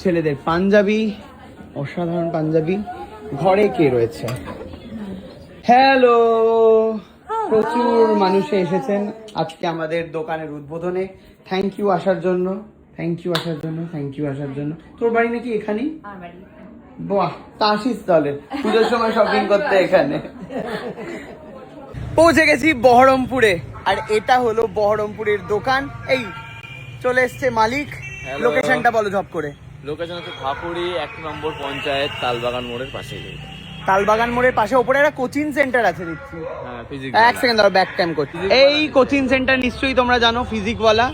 ছেলেদের পাঞ্জাবি, অসাধারণ পাঞ্জাবি। ঘরে কে রয়েছে? হ্যালো, প্রচুর মানুষ এসেছেন আজকে আমাদের দোকানের উদ্বোধনে। থ্যাংক ইউ আসার জন্য, থ্যাংক ইউ আসার জন্য, থ্যাংক ইউ আসার জন্য। তোর বাড়ি নাকি এখানেই? বাহ, তা আসিস তাহলে পুজোর সময় শপিং করতে এখানে। পৌঁছে গেছি বহরমপুরে, আর এটা হলো বহরমপুরের দোকান। এই চলে এসছে মালিক। লোকেশনটা বলো ঝপ করে। লোকেশন হচ্ছে ফাপুরি 1 নম্বর পঞ্চায়েত, তালবাগান মোড়ের পাশে। তালবাগান মোড়ের পাশে ওপরে একটা কোচিং সেন্টার আছে দেখছি। হ্যাঁ, ফিজিক্স। এক সেকেন্ড দাঁড়াও, ব্যাক ক্যাম করছি। এই কোচিং সেন্টার নিশ্চয়ই তোমরা জানো, ফিজিকওয়ালা।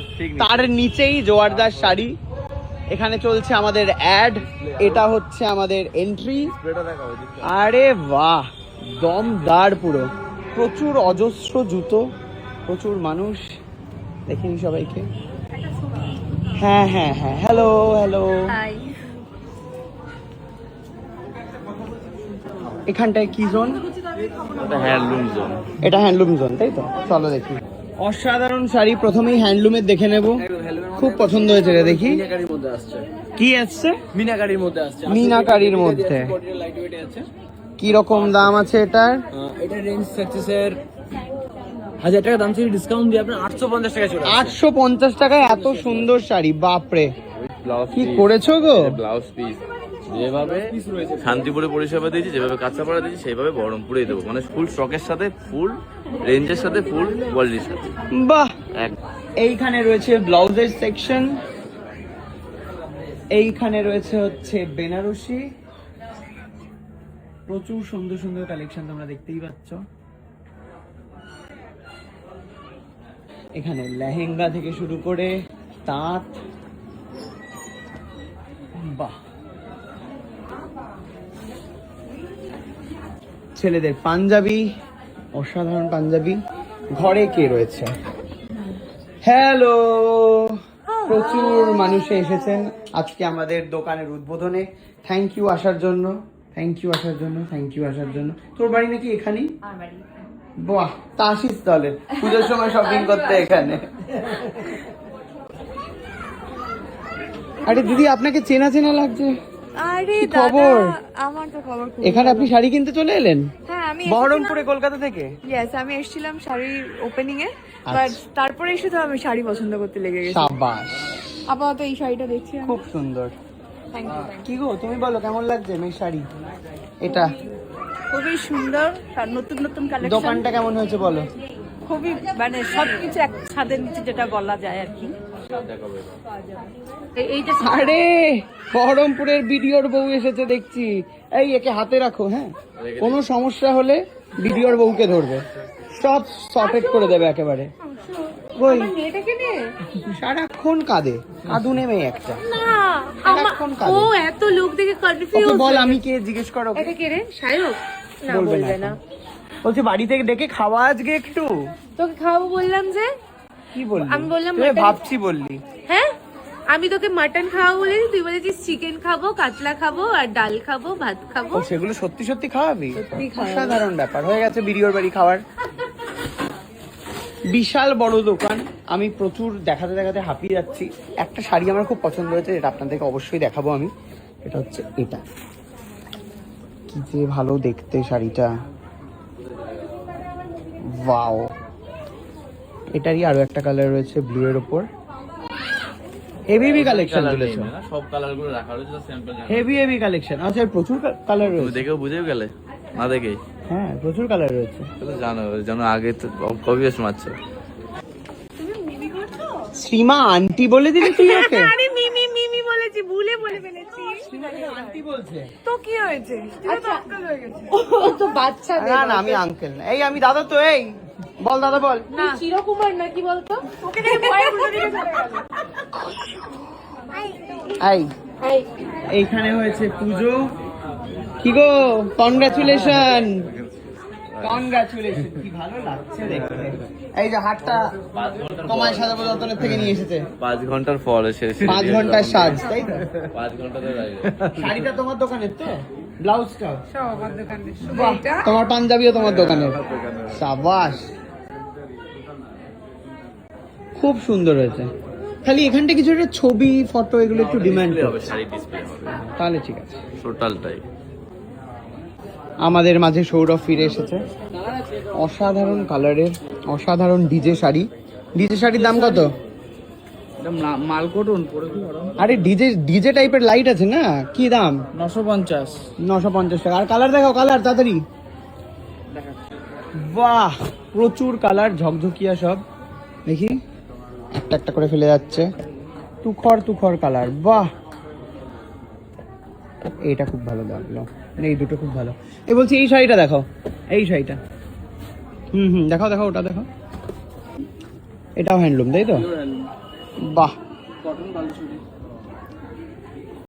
তার নিচেই জোয়ারদার শাড়ি। এখানে চলছে আমাদের অ্যাড, এটা হচ্ছে আমাদের এন্ট্রি। আরে বাহ, দমদার পুরো। প্রচুর অজস্র জুতো, প্রচুর মানুষ। দেখিনি সবাইকে। হ্যাঁ হ্যাঁ হ্যাঁ, হ্যালো হ্যালো। এখানটায় কি জোন? Handloom zone. এটা হ্যান্ডলুম জোন, তাই তো? চলো দেখি। অসাধারণ শাড়ি, প্রথমেই হ্যান্ডলুমের দেখে নেব। খুব পছন্দ হয়েছে রে, দেখি মিনাকারির মধ্যে আসছে। কি আসছে? মিনাকারির মধ্যে আসছে। মিনাকারির মধ্যে কি রকম দাম আছে এটার? এটা রেঞ্জ সাকসেসের 1000 টাকা দাম ছিল, ডিসকাউন্ট দিয়ে আপনার 850 টাকা চলে আসছে। 850 টাকায় এত সুন্দর শাড়ি, বাপরে কি করেছো গো! ব্লাউজ পিস যেভাবে শান্তিপুরে পরিষেবা দিয়েছি, যেভাবে কাঁচাপাড়া দিয়েছি, সেইভাবে বহরমপুরেই দেবো। মানে ফুল স্টকের সাথে, ফুল রেঞ্জের সাথে, ফুল কোয়ালিটির সাথে। বাহ। এইখানে রয়েছে ব্লাউজের সেকশন, এইখানে রয়েছে হচ্ছে বেনারসি। প্রচুর সুন্দর সুন্দর কালেকশন তোমরা দেখতেই পাচ্ছ। এখানে লেহেঙ্গা থেকে শুরু করে তাঁত। বাহ। ছেলেদের পাঞ্জাবি, অসাধারণ পাঞ্জাবি। ঘরে কে রয়েছে? হ্যালো, প্রচুর মানুষ এসেছেন আজকে আমাদের দোকানের উদ্বোধনে। থ্যাংক ইউ আসার জন্য, থ্যাংক ইউ আসার জন্য, থ্যাংক ইউ আসার জন্য। তোর বাড়ি নাকি এখানেই? বাহ, তা আসিস তাহলে পুজোর সময় শপিং করতে এখানে। আরে দিদি, আপনাকে চেনা চেনা লাগছে। আরে কি দাদা, খবর? আমার তো খবর খুব এখানে আপনি শাড়ি কিনতে চলে এলেন? হ্যাঁ, আমি বহরমপুরে, কলকাতা থেকে? ইয়েস, আমি এসেছিলাম শাড়ির ওপেনিং এ, বাট তারপরে এসে তো আমি শাড়ি পছন্দ করতে লেগে গেছি। সাবাস, আপাতত এই শাড়িটা দেখছি আমি। খুব সুন্দর। Thank you. কি গো, তুমি বলো কেমন লাগছে মেয়ের শাড়ি? এটা খুবই সুন্দর, আর নতুন নতুন কালেকশন। দোকানটা কেমন হয়েছে বলো? খুবই, মানে সবকিছু এক ছাদের নিচে যেটা বলা যায় আর কি। এইটা আরে বহরমপুরের ভিডিওর বউ এসেছে দেখছি। এই একে হাতে রাখো, হ্যাঁ, কোনো সমস্যা হলে ভিডিওর বউকে ধরবে, সব সর্টেড করে দেবে একেবারে। ওই মেয়েটাকে নিয়ে সারাক্ষণ কাঁদে, কাঁদুনে মেয়ে একটা। না, সারাক্ষণ কাঁদে। ও এত লোক দেখে ওকে কনফিউজ। বল আমি কে, জিজ্ঞেস করো। এটা কে রে? শায়ক? না, বলবে বলবে না না। বলছি বাড়ি থেকে ডেকে খাওয়া আজকে একটু। তোকে খাওয়াবো বললাম যে। কি বললি? আমি বললাম তুই mutton- ভাবছি বললি। হ্যাঁ, আমি তোকে মাটন খাওয়াবো বলেছি, তুই বলেছিস চিকেন খাবো, কাতলা খাবো, আর ডাল খাবো, ভাত খাবো। ও সেগুলো সত্যি সত্যি খাওয়াবি? সত্যি খাওয়াবো। অসাধারণ ব্যাপার হয়ে গেছে ভিডিওর বাড়ি খাওয়ার। বিশাল বড় দোকান, আমি প্রচুর দেখাতে দেখাতে হাঁপিয়ে যাচ্ছি। একটা শাড়ি আমার খুব পছন্দ হয়েছে, এটা আপনাদেরকে অবশ্যই দেখাবো আমি। এটা হচ্ছে এটা, কি যে ভালো দেখতে শাড়িটা, ওয়াও। এটারই আরো একটা কালার রয়েছে ব্লু এর উপর। হেভি কালেকশন তুলেছো, সব কালারগুলো রাখা রয়েছে, স্যাম্পল। Heavy collection. আচ্ছা, প্রচুর কালার তুমি রয়েছে। দেখেও বুঝেও গেলে না দেখেই? হ্যাঁ, প্রচুর কালার রয়েছে। তুমি জানো আগে তো কবি বেশ মারছো। তুমি মিমি করছো? শ্রীমা আন্টি বলে দিলি তুই ওকে? আরে মিমি মিমি বলেছি, ভুলে বলে ফেলেছি। আন্টি বলছে। তো কি হয়েছে? আচ্ছা, আঙ্কেল হয়ে গেছে। ও তো বাচ্চা। না না, আমি আঙ্কেল না, এই আমি দাদা তো। এই বল দাদা বল। না, চিরকুমার নাকি বলতো? ওকে দেখে ভয় উল্টো দিকে চলে গেল। এই এইখানে হয়েছে পুজো। কি গো, কনগ্রাচুলেশন, কনগ্রাচুলেশন। কি ভালো লাগছে দেখতে। এই যে হাটটা তোমার সাজাবো যতনের থেকে নিয়ে এসেছে। 5 ঘন্টার পর এসে 5 ঘন্টার সাজ, তাই তো? 5 ঘন্টাতে লাগে। শাড়িটা তোমার দোকানের তো? ব্লাউজটা সব আমার দোকানে। বাহ, তোমার পাঞ্জাবিও তোমার দোকানের। সাবাস, খুব সুন্দর হয়েছে। খালি এখানটা কিছু একটা ছবি ফটো এগুলো একটু ডিমান্ড Display হবে, শাড়ি ডিসপ্লে হবে তাহলে ঠিক আছে। টোটালটাই। আমাদের মাঝে সৌরভ ফিরে এসেছে, অসাধারণ কালারের অসাধারণ ডিজে শাড়ি। ডিজে শাড়ির দাম কত? মালকোটন পরে কি আরে ডিজে ডিজে টাইপের লাইট আছে না, কি দাম? 950 950 টাকা। আর কালার দেখাও, কালার তাড়াতাড়ি। বাহ, প্রচুর কালার, ঝকঝকিয়া সব। দেখি, একটা একটা করে ফেলে যাচ্ছে, তুখর তুখর কালার। বাহ, এইটা খুব ভালো লাগলো, মানে এই দুটো খুব ভালো। এই বলছি এই শাড়িটা দেখাও, এই শাড়িটা। দেখাও দেখাও, ওটা দেখাও। এটাও হ্যান্ডলুম তাই তো? বাহ, কটন বালুচুরি